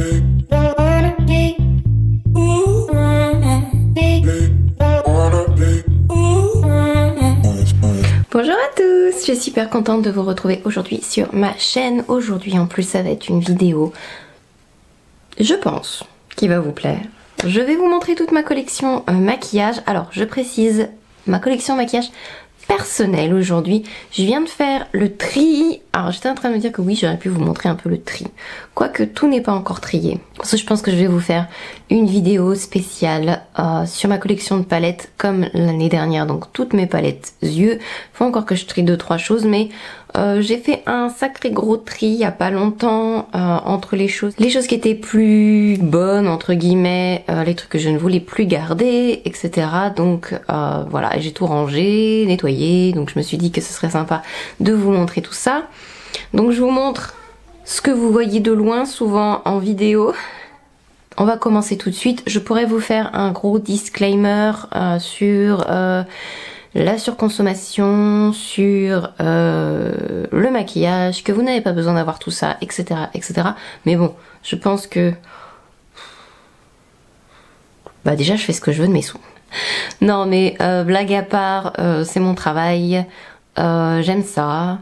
Bonjour à tous, je suis super contente de vous retrouver aujourd'hui sur ma chaîne. Aujourd'hui en plus ça va être une vidéo, je pense, qui va vous plaire. Je vais vous montrer toute ma collection maquillage. Alors je précise, ma collection maquillage personnelle aujourd'hui. Je viens de faire le tri. Alors j'étais en train de me dire que oui, j'aurais pu vous montrer un peu le tri. Quoique tout n'est pas encore trié. Parce que je pense que je vais vous faire une vidéo spéciale sur ma collection de palettes comme l'année dernière. Donc toutes mes palettes yeux. Faut encore que je trie 2-3 choses, mais j'ai fait un sacré gros tri il y a pas longtemps entre les choses qui étaient plus bonnes entre guillemets, les trucs que je ne voulais plus garder, etc. Donc voilà, j'ai tout rangé, nettoyé. Donc je me suis dit que ce serait sympa de vous montrer tout ça. Donc je vous montre ce que vous voyez de loin souvent en vidéo. On va commencer tout de suite. Je pourrais vous faire un gros disclaimer sur la surconsommation, sur le maquillage, que vous n'avez pas besoin d'avoir tout ça, etc., etc. Mais bon, je pense que... Bah déjà, je fais ce que je veux de mes sous. Non mais blague à part, c'est mon travail, j'aime ça.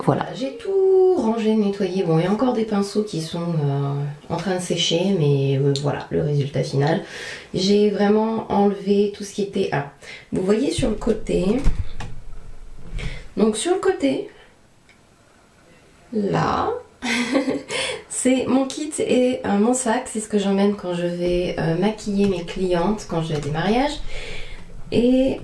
Voilà, j'ai tout rangé, nettoyé. Bon, il y a encore des pinceaux qui sont en train de sécher, mais voilà, le résultat final. J'ai vraiment enlevé tout ce qui était... Ah, vous voyez sur le côté. Donc sur le côté, là, c'est mon kit et mon sac. C'est ce que j'emmène quand je vais maquiller mes clientes, quand j'ai des mariages. Et...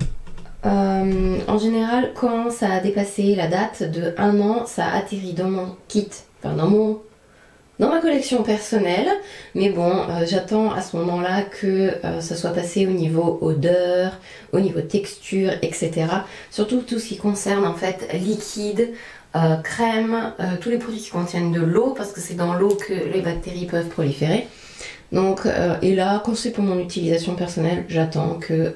en général, quand ça a dépassé la date de 1 an, ça atterrit dans mon kit, enfin dans ma collection personnelle. Mais bon, j'attends à ce moment-là que ça soit passé au niveau odeur, au niveau texture, etc. Surtout tout ce qui concerne en fait liquide, crème, tous les produits qui contiennent de l'eau, parce que c'est dans l'eau que les bactéries peuvent proliférer. Donc, et là, quand c'est pour mon utilisation personnelle, j'attends que...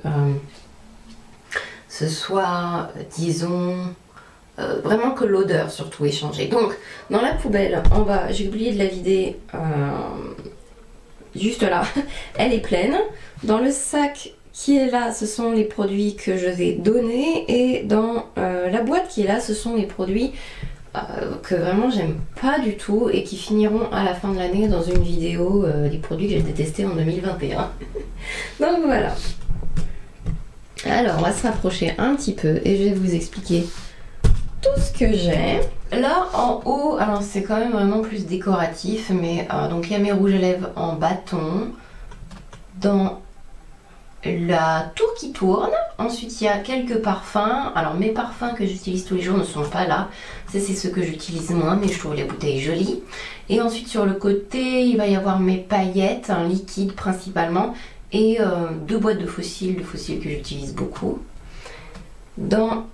ce soit, disons, vraiment que l'odeur surtout est changée. Donc, dans la poubelle, en bas, j'ai oublié de la vider, juste là, elle est pleine. Dans le sac qui est là, ce sont les produits que je vais donner. Et dans la boîte qui est là, ce sont les produits que vraiment j'aime pas du tout et qui finiront à la fin de l'année dans une vidéo des produits que j'ai détestés en 2021. Donc voilà. Alors on va se rapprocher un petit peu et je vais vous expliquer tout ce que j'ai. Là en haut, alors c'est quand même vraiment plus décoratif, mais donc il y a mes rouges à lèvres en bâton. Dans la tour qui tourne, ensuite il y a quelques parfums. Alors mes parfums que j'utilise tous les jours ne sont pas là. Ça c'est ceux que j'utilise moins, mais je trouve les bouteilles jolies. Et ensuite sur le côté, il va y avoir mes paillettes, un liquide principalement. Et 2 boîtes de fossiles que j'utilise beaucoup. Dans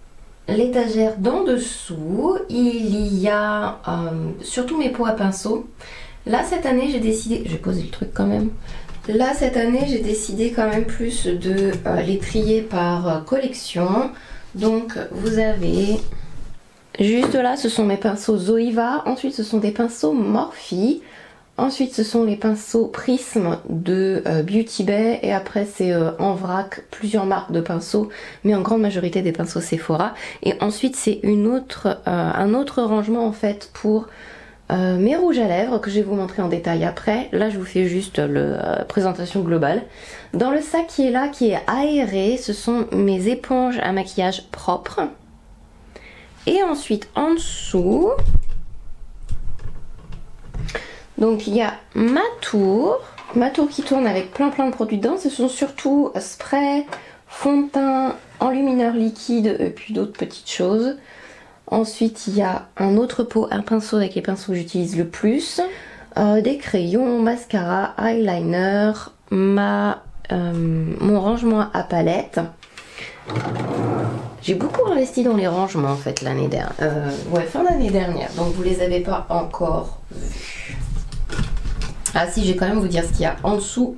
l'étagère d'en dessous, il y a surtout mes pots à pinceau. Là cette année j'ai décidé, je vais poser le truc quand même. Là cette année j'ai décidé quand même plus de les trier par collection. Donc vous avez juste là, ce sont mes pinceaux Zoeva. Ensuite ce sont des pinceaux Morphe. Ensuite ce sont les pinceaux Prisme de Beauty Bay et après c'est en vrac plusieurs marques de pinceaux, mais en grande majorité des pinceaux Sephora. Et ensuite c'est un autre rangement en fait pour mes rouges à lèvres que je vais vous montrer en détail après. Là je vous fais juste la présentation globale. Dans le sac qui est là, qui est aéré, ce sont mes éponges à maquillage propres. Et ensuite en dessous... Donc il y a ma tour qui tourne avec plein de produits dedans. Ce sont surtout spray, fond de teint, enlumineur liquide et puis d'autres petites choses. Ensuite il y a un autre pot, un pinceau avec les pinceaux que j'utilise le plus. Des crayons, mascara, eyeliner, mon rangement à palette. J'ai beaucoup investi dans les rangements en fait l'année dernière. Fin d'année dernière, donc vous les avez pas encore vus. Ah si, je vais quand même vous dire ce qu'il y a en dessous,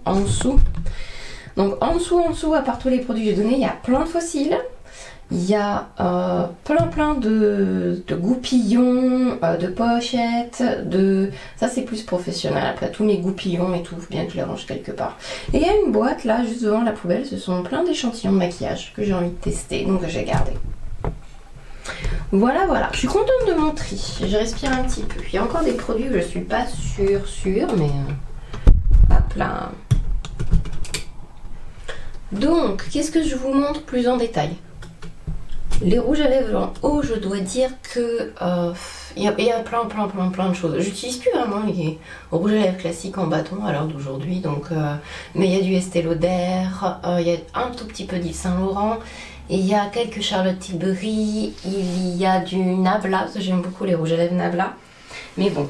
Donc en dessous, à part tous les produits que j'ai donnés, il y a plein de fossiles. Il y a plein de goupillons, de pochettes, ça c'est plus professionnel. Après tous mes goupillons et tout, faut bien que je les range quelque part. Et il y a une boîte là, juste devant la poubelle, ce sont plein d'échantillons de maquillage que j'ai envie de tester, donc j'ai gardé. Voilà, voilà, je suis contente de mon tri, je respire un petit peu. Il y a encore des produits que je suis pas sûre, mais hop là. Donc, qu'est-ce que je vous montre plus en détail? Les rouges à lèvres en haut, je dois dire que il y a plein de choses. J'utilise plus vraiment les rouges à lèvres classiques en bâton à l'heure d'aujourd'hui, donc mais il y a du Estée Lauder, il y a un tout petit peu d'Yves Saint Laurent, et il y a quelques Charlotte Tilbury, il y a du Nabla, parce que j'aime beaucoup les rouges à lèvres Nabla, mais bon.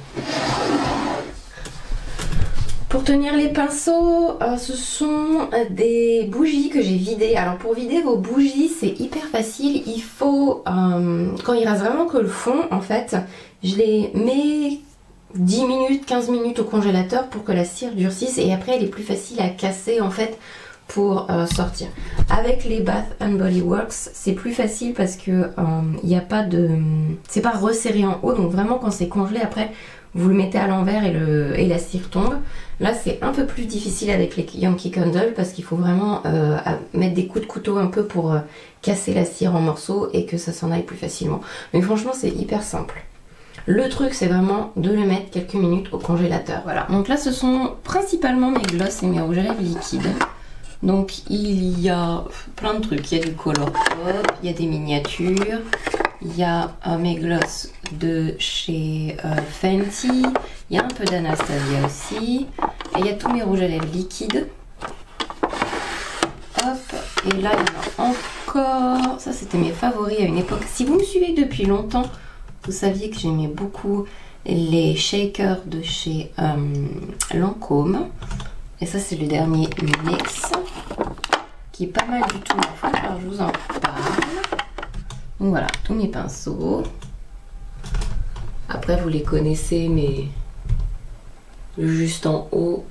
Pour tenir les pinceaux, ce sont des bougies que j'ai vidées. Alors pour vider vos bougies, c'est hyper facile. Il faut, quand il reste vraiment que le fond, en fait, je les mets 10 minutes, 15 minutes au congélateur pour que la cire durcisse. Et après, elle est plus facile à casser, en fait, pour sortir. Avec les Bath & Body Works, c'est plus facile parce que il n'y a pas de... c'est pas resserré en haut. Donc vraiment, quand c'est congelé, après... vous le mettez à l'envers et la cire tombe. Là, c'est un peu plus difficile avec les Yankee Candle parce qu'il faut vraiment mettre des coups de couteau un peu pour casser la cire en morceaux et que ça s'en aille plus facilement. Mais franchement, c'est hyper simple. Le truc, c'est vraiment de le mettre quelques minutes au congélateur. Voilà. Donc là, ce sont principalement mes glosses et mes rouges à lèvres liquides. Donc, il y a plein de trucs. Il y a du Color Pop, il y a des miniatures. Il y a mes glosses de chez Fenty, il y a un peu d'Anastasia aussi, et il y a tous mes rouges à lèvres liquides. Hop, et là il y en a encore, ça c'était mes favoris à une époque. Si vous me suivez depuis longtemps, vous saviez que j'aimais beaucoup les shakers de chez Lancôme. Et ça c'est le dernier mix, qui est pas mal du tout, alors je vous en parle. Donc voilà, tous mes pinceaux. Après, vous les connaissez, mais juste en haut,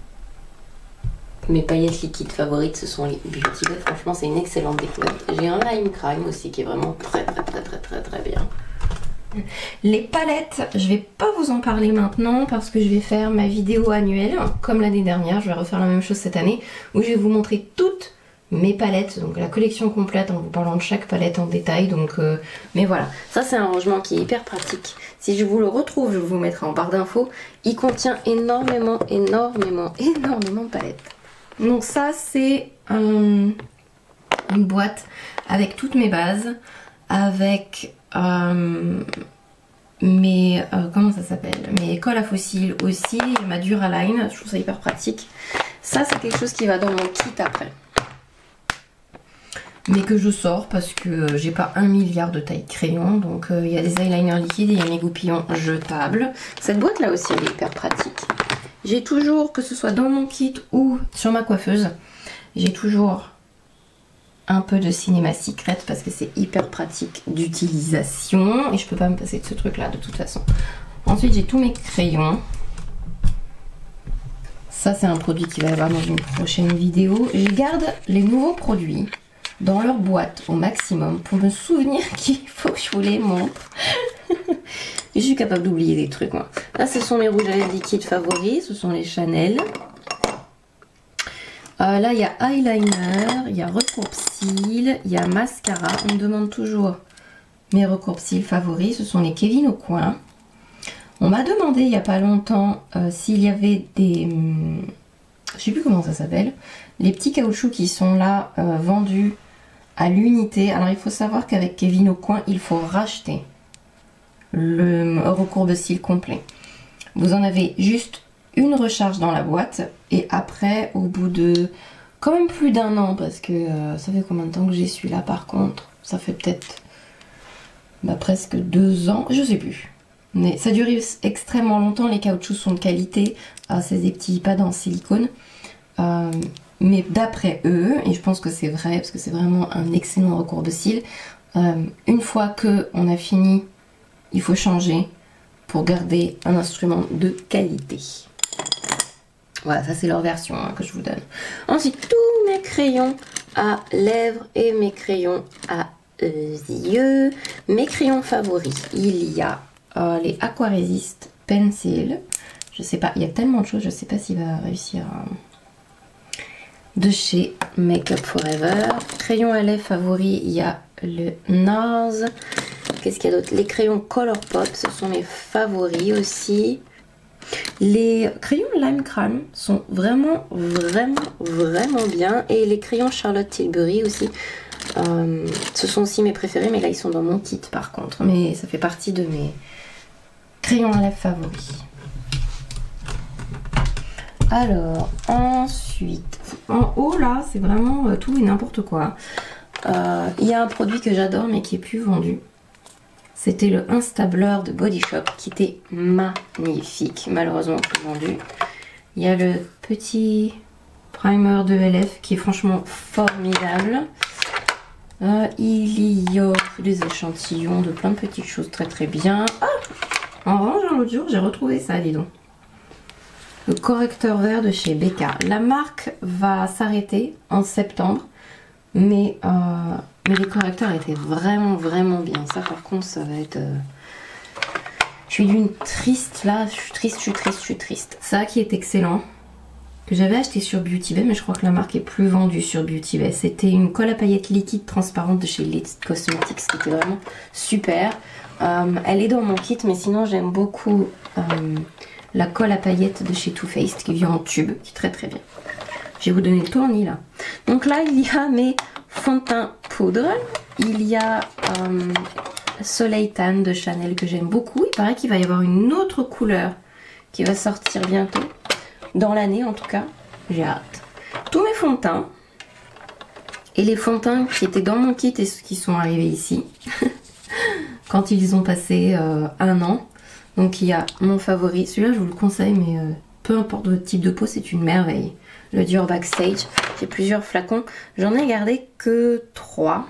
mes paillettes liquides favorites, ce sont les Beauty Bay. Franchement, c'est une excellente découverte. J'ai un Lime Crime aussi qui est vraiment très bien. Les palettes, je vais pas vous en parler maintenant parce que je vais faire ma vidéo annuelle. Comme l'année dernière, je vais refaire la même chose cette année où je vais vous montrer toutes mes palettes, donc la collection complète en vous parlant de chaque palette en détail. Donc, mais voilà, ça c'est un rangement qui est hyper pratique. Si je vous le retrouve, je vous mettrai en barre d'infos. Il contient énormément de palettes. Donc ça c'est une boîte avec toutes mes bases, avec mes comment ça s'appelle, mes colles à fossiles aussi, ma Duraline. Je trouve ça hyper pratique. Ça c'est quelque chose qui va dans mon kit après, mais que je sors parce que j'ai pas 1 milliard de tailles crayon. Donc il y a des eyeliners liquides et il y a mes goupillons jetables. Cette boîte là aussi elle est hyper pratique. J'ai toujours, que ce soit dans mon kit ou sur ma coiffeuse, j'ai toujours un peu de Cinéma Secret parce que c'est hyper pratique d'utilisation et je peux pas me passer de ce truc là de toute façon. Ensuite j'ai tous mes crayons. Ça c'est un produit qui va y avoir dans une prochaine vidéo. Je garde les nouveaux produits dans leur boîte au maximum pour me souvenir qu'il faut que je vous les montre. Je suis capable d'oublier des trucs moi. Là ce sont mes rouges à lèvres liquides favoris, ce sont les Chanel. Là il y a eyeliner, il y a recourbe-cils, il y a mascara. On me demande toujours mes recourbe-cils favoris, ce sont les Kevin Aucoin. On m'a demandé il n'y a pas longtemps s'il y avait des... je sais plus comment ça s'appelle. Les petits caoutchoucs qui sont là vendus à l'unité. Alors il faut savoir qu'avec Kevin Aucoin, il faut racheter le recourbe-cils complet. Vous en avez juste une recharge dans la boîte et après au bout de quand même plus d'1 an, parce que ça fait combien de temps que j'ai celui-là par contre, ça fait peut-être presque 2 ans, je sais plus. Mais ça dure extrêmement longtemps, les caoutchoucs sont de qualité, c'est des petits pads en silicone. Mais d'après eux, et je pense que c'est vrai parce que c'est vraiment un excellent recourbe-cils, une fois que on a fini, il faut changer pour garder un instrument de qualité. Voilà, ça c'est leur version que je vous donne. Ensuite, tous mes crayons à lèvres et mes crayons à yeux. Mes crayons favoris, il y a les Aquaresist Pencil. Je sais pas, il y a tellement de choses, je sais pas s'il va réussir de chez Make Up For Ever. Crayon à lèvres favoris, il y a le NARS. Qu'est-ce qu'il y a d'autre? Les crayons Colourpop, ce sont mes favoris aussi. Les crayons Lime Crayon sont vraiment bien. Et les crayons Charlotte Tilbury aussi. Ce sont aussi mes préférés, mais là ils sont dans mon kit par contre. Mais ça fait partie de mes crayons à lèvres favoris. Alors, ensuite, en haut là, c'est vraiment tout et n'importe quoi. Il y a un produit que j'adore mais qui est plus vendu. C'était le Instablur de Body Shop qui était magnifique, malheureusement plus vendu. Il y a le petit primer de LF qui est franchement formidable. Il y a des échantillons de plein de petites choses très bien. Ah, en rangeant l'autre jour, j'ai retrouvé ça, dis donc. Le correcteur vert de chez Becca. La marque va s'arrêter en septembre, mais les correcteurs étaient vraiment bien. Ça par contre, ça va être... Je suis d'une triste là, je suis triste. Ça qui est excellent, que j'avais acheté sur Beauty Bay, mais je crois que la marque est plus vendue sur Beauty Bay. C'était une colle à paillettes liquide transparente de chez Lit Cosmetics qui était vraiment super. Elle est dans mon kit, mais sinon j'aime beaucoup la colle à paillettes de chez Too Faced qui vient en tube, qui est très bien. Je vais vous donner le tournis là. Donc là il y a mes fonds de teint poudre. Il y a Soleil Tan de Chanel que j'aime beaucoup. Il paraît qu'il va y avoir une autre couleur qui va sortir bientôt. Dans l'année en tout cas. J'ai hâte. Tous mes fonds de teint. Et les fonds de teint qui étaient dans mon kit et ceux qui sont arrivés ici. Quand ils ont passé 1 an. Donc il y a mon favori. Celui-là je vous le conseille mais peu importe votre type de peau c'est une merveille. Le Dior Backstage. J'ai plusieurs flacons. J'en ai gardé que 3.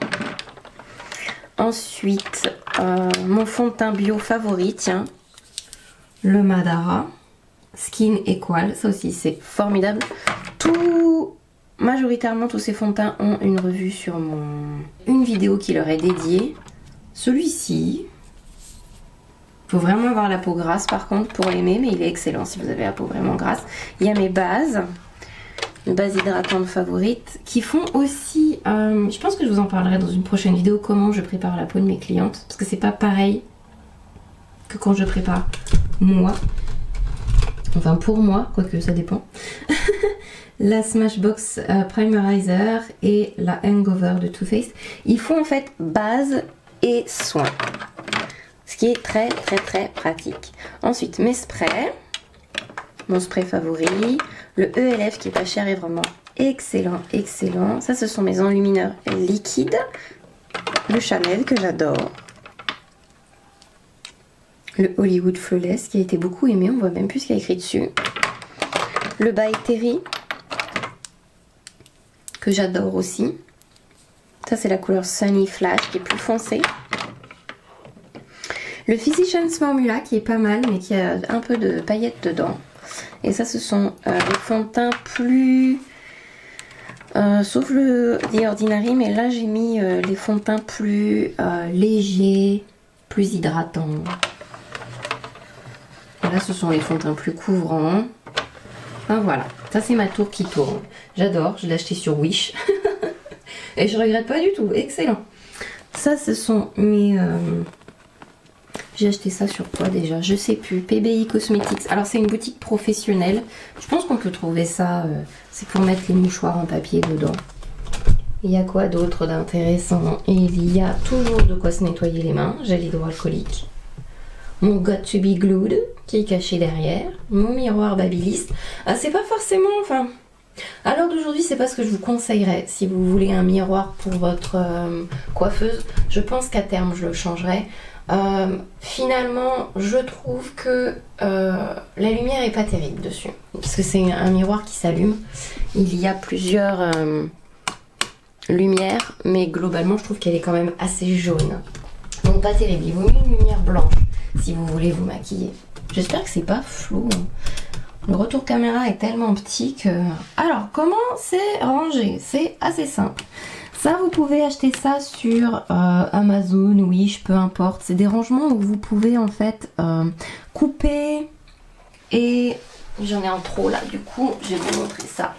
Ensuite, mon fond de teint bio favori, tiens. Le Madara Skin Equal. Ça aussi, c'est formidable. Majoritairement, tous ces fonds de teint ont une revue sur une vidéo qui leur est dédiée. Celui-ci, faut vraiment avoir la peau grasse par contre pour l'aimer, mais il est excellent si vous avez la peau vraiment grasse. Il y a mes bases. Une base hydratante favorite qui font aussi, je pense que je vous en parlerai dans une prochaine vidéo, comment je prépare la peau de mes clientes, parce que c'est pas pareil que quand je prépare moi, enfin pour moi, quoique ça dépend. La Smashbox Primerizer et la Hangover de Too Faced, ils font en fait base et soin, ce qui est très pratique. Ensuite mes sprays, mon spray favori, le ELF qui est pas cher et vraiment excellent. Ça ce sont mes enlumineurs liquides. Le Chanel que j'adore. Le Hollywood Flawless qui a été beaucoup aimé, on voit même plus ce qu'il y a écrit dessus. Le By Terry que j'adore aussi. Ça c'est la couleur Sunny Flash qui est plus foncée. Le Physicians Formula qui est pas mal mais qui a un peu de paillettes dedans. Et ça ce sont des fonds de teint plus... sauf le The Ordinary, mais là j'ai mis les fonds de teint plus légers, plus hydratants. Et là ce sont les fonds de teint plus couvrants. Enfin voilà, ça c'est ma tour qui tourne. J'adore, je l'ai acheté sur Wish. Et je regrette pas du tout, excellent. Ça ce sont mes... J'ai acheté ça sur quoi déjà? Je sais plus. PBI Cosmetics. Alors c'est une boutique professionnelle. Je pense qu'on peut trouver ça. C'est pour mettre les mouchoirs en papier dedans. Il y a quoi d'autre d'intéressant? Il y a toujours de quoi se nettoyer les mains. Gel hydroalcoolique. Mon Got to be Glued qui est caché derrière. Mon miroir Babyliss. Ah, c'est pas forcément... Enfin... À l'heure d'aujourd'hui, c'est pas ce que je vous conseillerais. Si vous voulez un miroir pour votre coiffeuse, je pense qu'à terme je le changerai. Finalement je trouve que la lumière est pas terrible dessus parce que c'est un miroir qui s'allume. Il y a plusieurs lumières mais globalement je trouve qu'elle est quand même assez jaune, donc pas terrible. Il vaut mieux une lumière blanche si vous voulez vous maquiller. J'espère que c'est pas flou. Le retour caméra est tellement petit que... Alors comment c'est rangé? C'est assez simple. Ça, vous pouvez acheter ça sur Amazon, Wish, peu importe. C'est des rangements où vous pouvez en fait couper et... J'en ai un trop là, du coup, je vais vous montrer ça.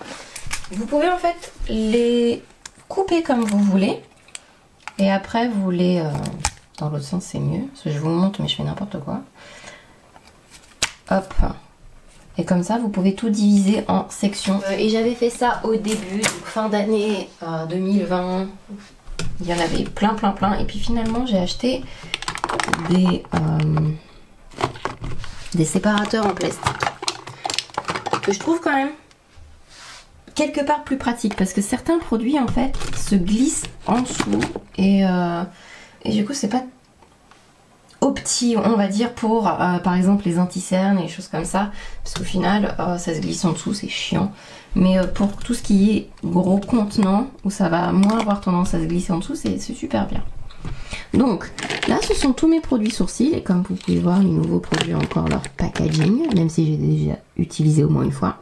Vous pouvez en fait les couper comme vous voulez. Et après, vous les... dans l'autre sens, c'est mieux. Parce que je vous montre, mais je fais n'importe quoi. Hop. Et comme ça, vous pouvez tout diviser en sections. Et j'avais fait ça au début, donc fin d'année 2020. Il y en avait plein. Et puis finalement, j'ai acheté des séparateurs en plastique. Que je trouve quand même quelque part plus pratique. Parce que certains produits, en fait, se glissent en dessous. Et du coup, c'est pas opti, on va dire, pour par exemple les anti-cernes et les choses comme ça, parce qu'au final ça se glisse en dessous, c'est chiant. Mais pour tout ce qui est gros contenant où ça va moins avoir tendance à se glisser en dessous, c'est super bien. Donc là, ce sont tous mes produits sourcils et comme vous pouvez voir, les nouveaux produits ont encore leur packaging, même si j'ai déjà utilisé au moins une fois.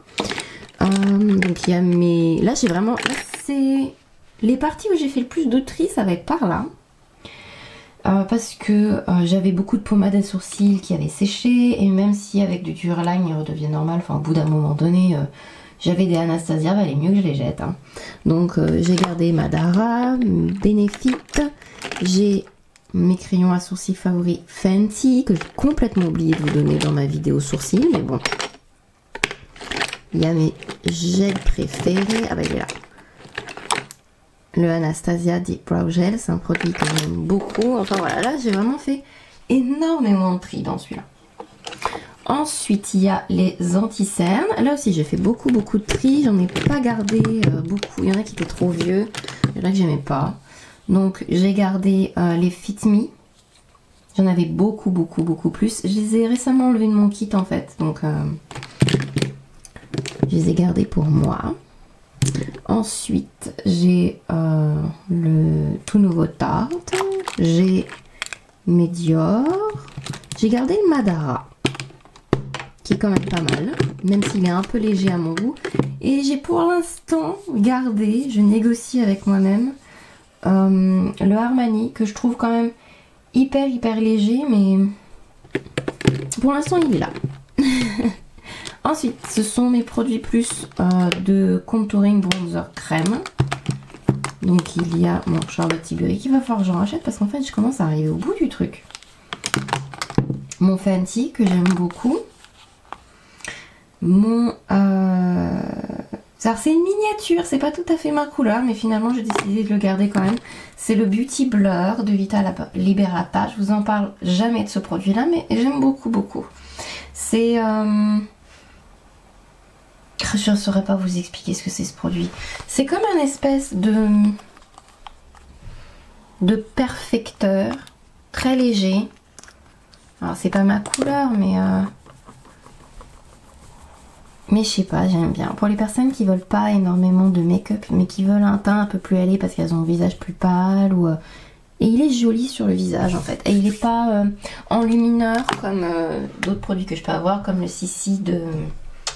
Donc il y a mes... Là j'ai vraiment... Là, c'est les parties où j'ai fait le plus de tri, ça va être par là. Parce que j'avais beaucoup de pommades à sourcils qui avaient séché et même si avec du Duraline il redevient normal, enfin au bout d'un moment donné j'avais des Anastasia, il valait mieux que je les jette. Hein. Donc j'ai gardé Madara, Benefit, j'ai mes crayons à sourcils favoris Fenty que j'ai complètement oublié de vous donner dans ma vidéo sourcils, mais bon. Il y a mes gels préférés, ah bah il est là. Le Anastasia Deep Brow Gel, c'est un produit que j'aime beaucoup. Enfin voilà, là j'ai vraiment fait énormément de tri dans celui-là. Ensuite, il y a les anti-cernes. Là aussi, j'ai fait beaucoup de tri. J'en ai pas gardé beaucoup. Il y en a qui étaient trop vieux. Il y en a que j'aimais pas. Donc j'ai gardé les Fit Me. J'en avais beaucoup plus. Je les ai récemment enlevés de mon kit en fait. Donc je les ai gardés pour moi. Ensuite, j'ai le tout nouveau Tarte, j'ai mes Dior, j'ai gardé le Madara, qui est quand même pas mal, même s'il est un peu léger à mon goût. Et j'ai pour l'instant gardé, je négocie avec moi-même, le Armani, que je trouve quand même hyper léger, mais pour l'instant il est là. Ensuite, ce sont mes produits plus de contouring bronzer crème. Donc il y a mon Charlotte Tilbury qu'il va falloir que j'en rachète parce qu'en fait je commence à arriver au bout du truc. Mon Fenty que j'aime beaucoup. Mon... c'est une miniature, c'est pas tout à fait ma couleur, mais finalement j'ai décidé de le garder quand même. C'est le Beauty Blur de Vita Liberata. Je vous en parle jamais de ce produit-là, mais j'aime beaucoup. C'est... Je ne saurais pas vous expliquer ce que c'est ce produit. C'est comme un espèce de perfecteur très léger. Alors c'est pas ma couleur, mais je sais pas, j'aime bien. Pour les personnes qui veulent pas énormément de make-up, mais qui veulent un teint un peu plus allé parce qu'elles ont le visage plus pâle ou et il est joli sur le visage en fait. Et il n'est pas enlumineur comme d'autres produits que je peux avoir, comme le CC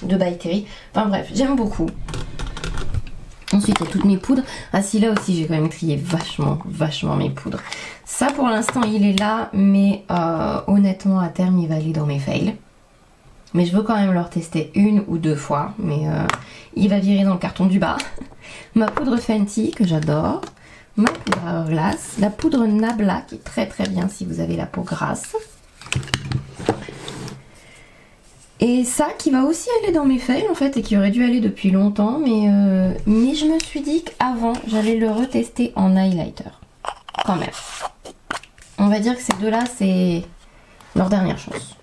de By Terry. Enfin bref, j'aime beaucoup. Ensuite, il y a toutes mes poudres. Ah si, là aussi, j'ai quand même trié vachement mes poudres. Ça, pour l'instant, il est là, mais honnêtement, à terme, il va aller dans mes fails. Mais je veux quand même le retester 1 ou 2 fois, mais il va virer dans le carton du bas. Ma poudre Fenty, que j'adore. Ma poudre Hourglass. La poudre Nabla, qui est très bien si vous avez la peau grasse. Et ça qui va aussi aller dans mes fails en fait et qui aurait dû aller depuis longtemps, mais je me suis dit qu'avant j'allais le retester en highlighter quand même. On va dire que ces deux-là c'est leur dernière chance.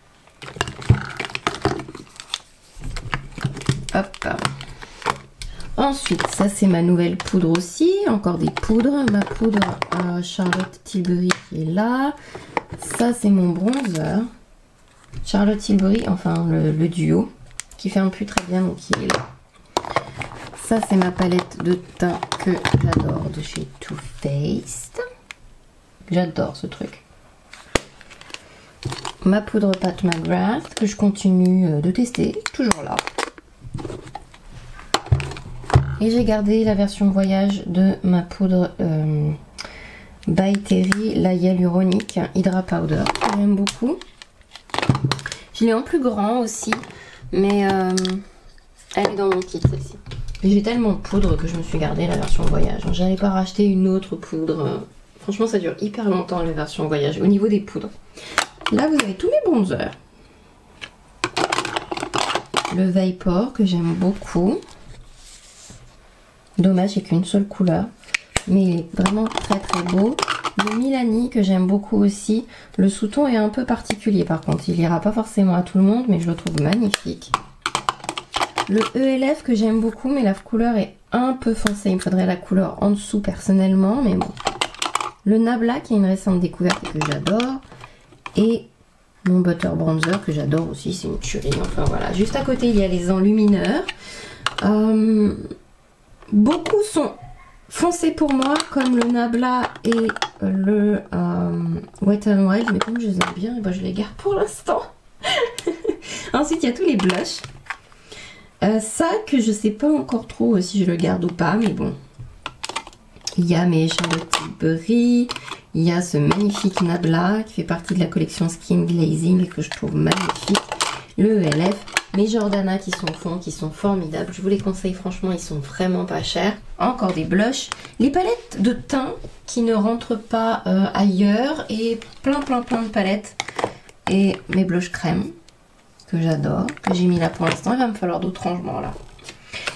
Hop. Ensuite, ça c'est ma nouvelle poudre aussi, encore des poudres. Ma poudre Charlotte Tilbury qui est là. Ça c'est mon bronzer. Charlotte Tilbury, enfin le duo, qui fait un plus très bien, donc il est là. Ça c'est ma palette de teint que j'adore de chez Too Faced. J'adore ce truc. Ma poudre Pat McGrath que je continue de tester, toujours là. Et j'ai gardé la version voyage de ma poudre By Terry, la hyaluronique Hydra Powder, que j'aime beaucoup. Je l'ai en plus grand aussi, mais elle est dans mon kit celle-ci. J'ai tellement de poudre que je me suis gardé la version voyage. J'allais pas racheter une autre poudre. Franchement, ça dure hyper longtemps la version voyage au niveau des poudres. Là, vous avez tous mes bronzers. Le Vapor que j'aime beaucoup. Dommage, j'ai qu'une seule couleur. Mais il est vraiment très très beau. Le Milani que j'aime beaucoup aussi. Le sous-ton est un peu particulier par contre. Il ira pas forcément à tout le monde, mais je le trouve magnifique. Le ELF que j'aime beaucoup, mais la couleur est un peu foncée. Il me faudrait la couleur en dessous personnellement, mais bon. Le Nabla qui est une récente découverte et que j'adore. Et mon Butter Bronzer que j'adore aussi, c'est une tuerie. Enfin voilà. Juste à côté, il y a les enlumineurs. Beaucoup sont foncés pour moi, comme le Nabla et le Wet n Wild. Mais comme je les aime bien, ben je les garde pour l'instant. Ensuite, il y a tous les blushs. Ça que je sais pas encore trop si je le garde ou pas, mais bon. Il y a mes Charlotte Tilbury, il y a ce magnifique Nabla qui fait partie de la collection Skin Glazing et que je trouve magnifique. Le ELF, mes Jordana qui sont au fond, qui sont formidables. Je vous les conseille franchement, ils sont vraiment pas chers. Encore des blushs, les palettes de teint qui ne rentrent pas ailleurs et plein de palettes. Et mes blushs crème que j'adore, que j'ai mis là pour l'instant. Il va me falloir d'autres rangements là.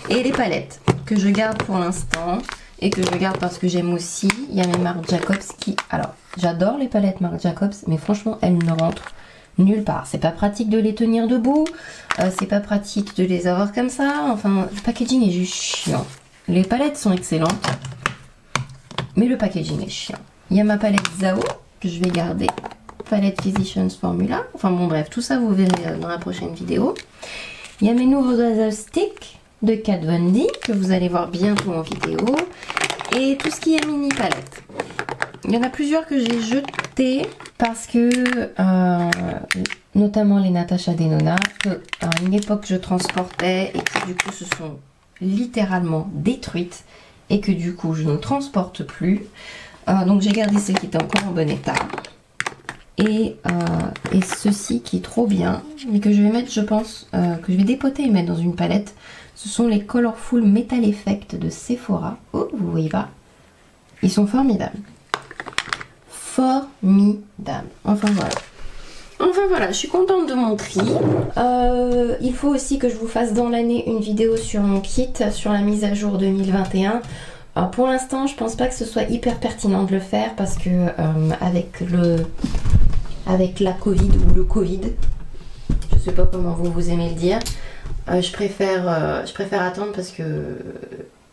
Et les palettes que je garde pour l'instant et que je garde parce que j'aime aussi. Il y a mes Marc Jacobs qui... Alors, j'adore les palettes Marc Jacobs, mais franchement, elles ne rentrent nulle part. C'est pas pratique de les tenir debout, c'est pas pratique de les avoir comme ça. Enfin, le packaging est juste chiant. Les palettes sont excellentes, mais le packaging est chiant. Il y a ma palette Zao que je vais garder. Palette Physicians Formula. Enfin bon bref, tout ça vous verrez dans la prochaine vidéo. Il y a mes nouveaux Dazzle Stick de Kat Von D que vous allez voir bientôt en vidéo. Et tout ce qui est mini palette. Il y en a plusieurs que j'ai jetées parce que, notamment les Natasha Denona, à une époque je transportais et qui du coup se sont littéralement détruites et que du coup je ne transporte plus. Donc j'ai gardé celle qui était encore en bon état. Et ceci qui est trop bien, mais que je vais mettre, je pense, que je vais dépoter et mettre dans une palette. Ce sont les Colorful Metal Effect de Sephora. Oh, vous voyez pas? Ils sont formidables. Formidables. Enfin voilà, je suis contente de mon tri. Il faut aussi que je vous fasse dans l'année une vidéo sur mon kit, sur la mise à jour 2021. Alors pour l'instant, je pense pas que ce soit hyper pertinent de le faire parce que avec la Covid ou le Covid, je sais pas comment vous aimez le dire, je préfère attendre parce que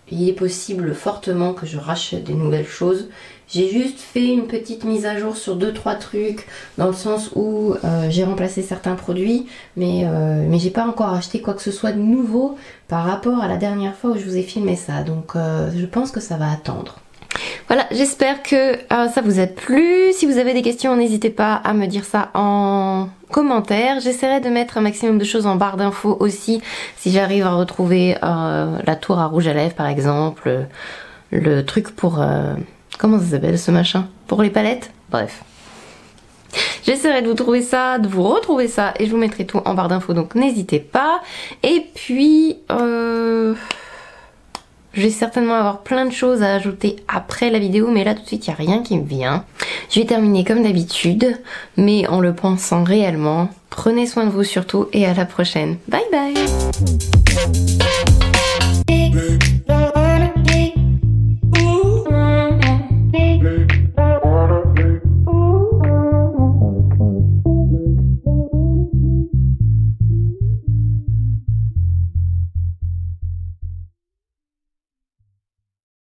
il est possible fortement que je rachète des nouvelles choses. J'ai juste fait une petite mise à jour sur 2-3 trucs dans le sens où j'ai remplacé certains produits, mais j'ai pas encore acheté quoi que ce soit de nouveau par rapport à la dernière fois où je vous ai filmé ça. Donc je pense que ça va attendre. Voilà, j'espère que ça vous a plu. Si vous avez des questions, n'hésitez pas à me dire ça en commentaire. J'essaierai de mettre un maximum de choses en barre d'infos aussi, si j'arrive à retrouver la tour à rouge à lèvres par exemple, le truc pour... comment ça s'appelle ce machin? Pour les palettes? Bref. J'essaierai de vous trouver ça, de vous retrouver ça, et je vous mettrai tout en barre d'infos, donc n'hésitez pas. Et puis... je vais certainement avoir plein de choses à ajouter après la vidéo, mais là tout de suite il n'y a rien qui me vient. Je vais terminer comme d'habitude, mais en le pensant réellement. Prenez soin de vous surtout et à la prochaine. Bye bye.